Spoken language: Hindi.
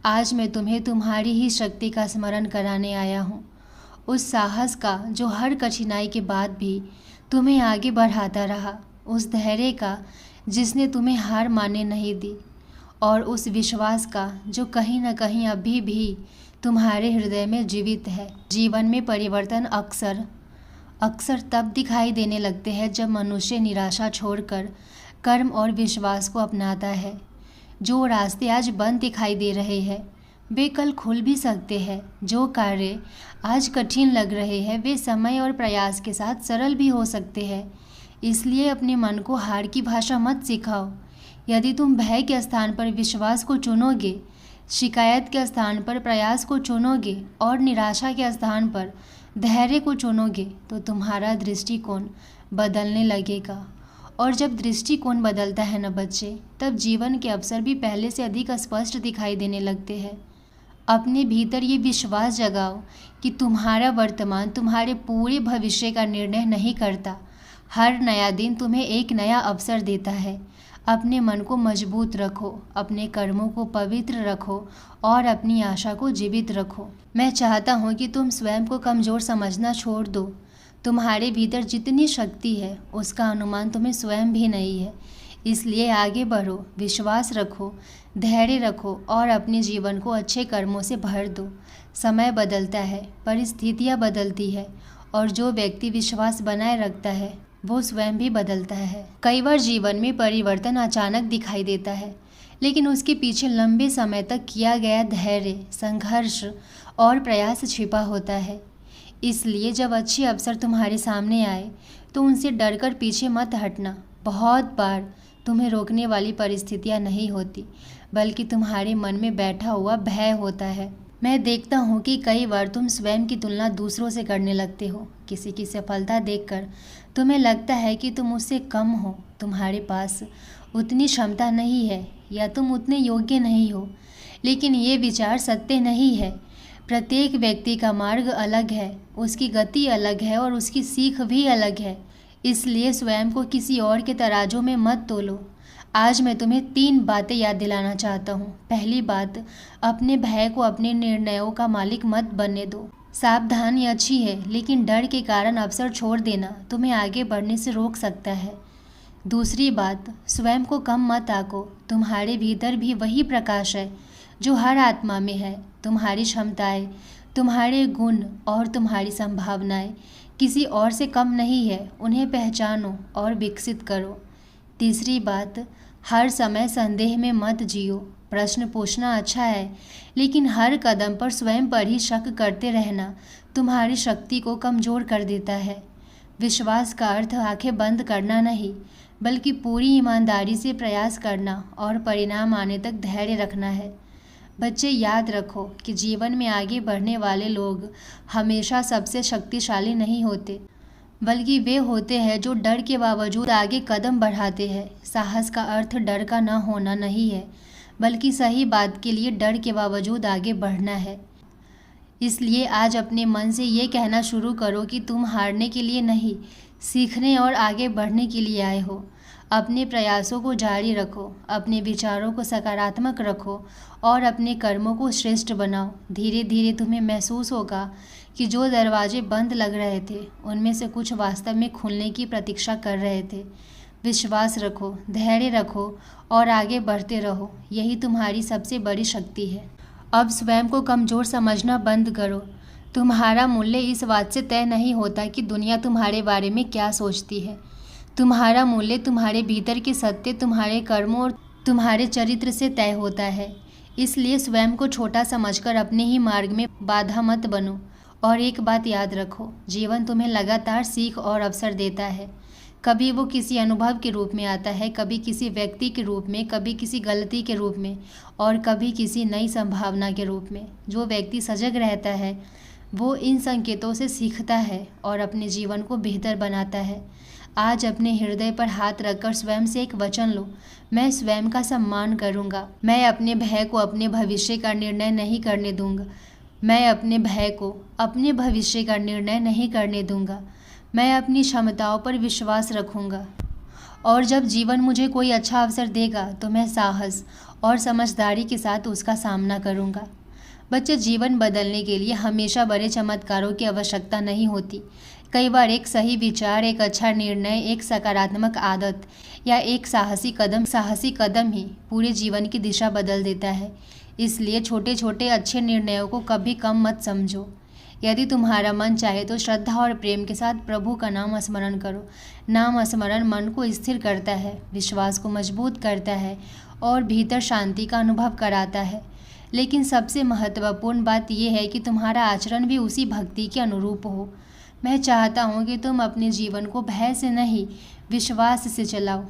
आज मैं तुम्हें तुम्हारी ही शक्ति का स्मरण कराने आया हूँ। उस साहस का जो हर कठिनाई के बाद भी तुम्हें आगे बढ़ाता रहा, उस धैर्य का जिसने तुम्हें हार मानने नहीं दी, और उस विश्वास का जो कहीं न कहीं अभी भी तुम्हारे हृदय में जीवित है। जीवन में परिवर्तन अक्सर तब दिखाई देने लगते हैं जब मनुष्य निराशा छोड़कर कर्म और विश्वास को अपनाता है। जो रास्ते आज बंद दिखाई दे रहे हैं वे कल खुल भी सकते हैं। जो कार्य आज कठिन लग रहे हैं वे समय और प्रयास के साथ सरल भी हो सकते हैं। इसलिए अपने मन को हार की भाषा मत सिखाओ। यदि तुम भय के स्थान पर विश्वास को चुनोगे, शिकायत के स्थान पर प्रयास को चुनोगे और निराशा के स्थान पर धैर्य को चुनोगे तो तुम्हारा दृष्टिकोण बदलने लगेगा। और जब दृष्टिकोण बदलता है न बच्चे, तब जीवन के अवसर भी पहले से अधिक स्पष्ट दिखाई देने लगते हैं। अपने भीतर ये विश्वास जगाओ कि तुम्हारा वर्तमान तुम्हारे पूरे भविष्य का निर्णय नहीं करता। हर नया दिन तुम्हें एक नया अवसर देता है। अपने मन को मजबूत रखो, अपने कर्मों को पवित्र रखो और अपनी आशा को जीवित रखो। मैं चाहता हूँ कि तुम स्वयं को कमज़ोर समझना छोड़ दो। तुम्हारे भीतर जितनी शक्ति है उसका अनुमान तुम्हें स्वयं भी नहीं है। इसलिए आगे बढ़ो, विश्वास रखो, धैर्य रखो और अपने जीवन को अच्छे कर्मों से भर दो। समय बदलता है, परिस्थितियाँ बदलती है और जो व्यक्ति विश्वास बनाए रखता है वो स्वयं भी बदलता है। कई बार जीवन में परिवर्तन अचानक दिखाई देता है, लेकिन उसके पीछे लंबे समय तक किया गया धैर्य, संघर्ष और प्रयास छिपा होता है। इसलिए जब अच्छे अवसर तुम्हारे सामने आए तो उनसे डरकर पीछे मत हटना। बहुत बार तुम्हें रोकने वाली परिस्थितियाँ नहीं होती, बल्कि तुम्हारे मन में बैठा हुआ भय होता है। मैं देखता हूँ कि कई बार तुम स्वयं की तुलना दूसरों से करने लगते हो। किसी की सफलता देखकर तुम्हें लगता है कि तुम उससे कम हो, तुम्हारे पास उतनी क्षमता नहीं है या तुम उतने योग्य नहीं हो। लेकिन ये विचार सत्य नहीं है। प्रत्येक व्यक्ति का मार्ग अलग है, उसकी गति अलग है और उसकी सीख भी अलग है। इसलिए स्वयं को किसी और के तराजू में मत तोलो। आज मैं तुम्हें 3 बातें याद दिलाना चाहता हूँ। पहली बात, अपने भय को अपने निर्णयों का मालिक मत बनने दो। सावधानी अच्छी है, लेकिन डर के कारण अवसर छोड़ देना तुम्हें आगे बढ़ने से रोक सकता है। दूसरी बात, स्वयं को कम मत आको। तुम्हारे भीतर भी वही प्रकाश है जो हर आत्मा में है। तुम्हारी क्षमताएं, तुम्हारे गुण और तुम्हारी संभावनाएं किसी और से कम नहीं है। उन्हें पहचानो और विकसित करो। तीसरी बात, हर समय संदेह में मत जियो। प्रश्न पूछना अच्छा है, लेकिन हर कदम पर स्वयं पर ही शक करते रहना तुम्हारी शक्ति को कमज़ोर कर देता है। विश्वास का अर्थ आंखें बंद करना नहीं, बल्कि पूरी ईमानदारी से प्रयास करना और परिणाम आने तक धैर्य रखना है। बच्चे, याद रखो कि जीवन में आगे बढ़ने वाले लोग हमेशा सबसे शक्तिशाली नहीं होते, बल्कि वे होते हैं जो डर के बावजूद आगे कदम बढ़ाते हैं। साहस का अर्थ डर का न होना नहीं है, बल्कि सही बात के लिए डर के बावजूद आगे बढ़ना है। इसलिए आज अपने मन से ये कहना शुरू करो कि तुम हारने के लिए नहीं, सीखने और आगे बढ़ने के लिए आए हो। अपने प्रयासों को जारी रखो, अपने विचारों को सकारात्मक रखो और अपने कर्मों को श्रेष्ठ बनाओ। धीरे धीरे तुम्हें महसूस होगा कि जो दरवाजे बंद लग रहे थे उनमें से कुछ वास्तव में खुलने की प्रतीक्षा कर रहे थे। विश्वास रखो, धैर्य रखो और आगे बढ़ते रहो। यही तुम्हारी सबसे बड़ी शक्ति है। अब स्वयं को कमज़ोर समझना बंद करो। तुम्हारा मूल्य इस बात से तय नहीं होता कि दुनिया तुम्हारे बारे में क्या सोचती है। तुम्हारा मूल्य तुम्हारे भीतर के सत्य, तुम्हारे कर्मों और तुम्हारे चरित्र से तय होता है। इसलिए स्वयं को छोटा समझकर अपने ही मार्ग में बाधा मत बनो। और एक बात याद रखो, जीवन तुम्हें लगातार सीख और अवसर देता है। कभी वो किसी अनुभव के रूप में आता है, कभी किसी व्यक्ति के रूप में, कभी किसी गलती के रूप में और कभी किसी नई संभावना के रूप में। जो व्यक्ति सजग रहता है वो इन संकेतों से सीखता है और अपने जीवन को बेहतर बनाता है। आज अपने हृदय पर हाथ रखकर स्वयं से एक वचन लो, मैं स्वयं का सम्मान करूँगा। मैं अपने भय को अपने भविष्य का निर्णय नहीं करने दूँगा। मैं अपने भय को अपने भविष्य का निर्णय नहीं करने दूँगा। मैं अपनी क्षमताओं पर विश्वास रखूँगा और जब जीवन मुझे कोई अच्छा अवसर देगा तो मैं साहस और समझदारी के साथ उसका सामना करूँगा। बच्चे, जीवन बदलने के लिए हमेशा बड़े चमत्कारों की आवश्यकता नहीं होती। कई बार एक सही विचार, एक अच्छा निर्णय, एक सकारात्मक आदत या एक साहसी कदम ही पूरे जीवन की दिशा बदल देता है। इसलिए छोटे छोटे अच्छे निर्णयों को कभी कम मत समझो। यदि तुम्हारा मन चाहे तो श्रद्धा और प्रेम के साथ प्रभु का नाम स्मरण करो। नाम स्मरण मन को स्थिर करता है, विश्वास को मजबूत करता है और भीतर शांति का अनुभव कराता है। लेकिन सबसे महत्वपूर्ण बात यह है कि तुम्हारा आचरण भी उसी भक्ति के अनुरूप हो। मैं चाहता हूँ कि तुम अपने जीवन को भय से नहीं, विश्वास से चलाओ।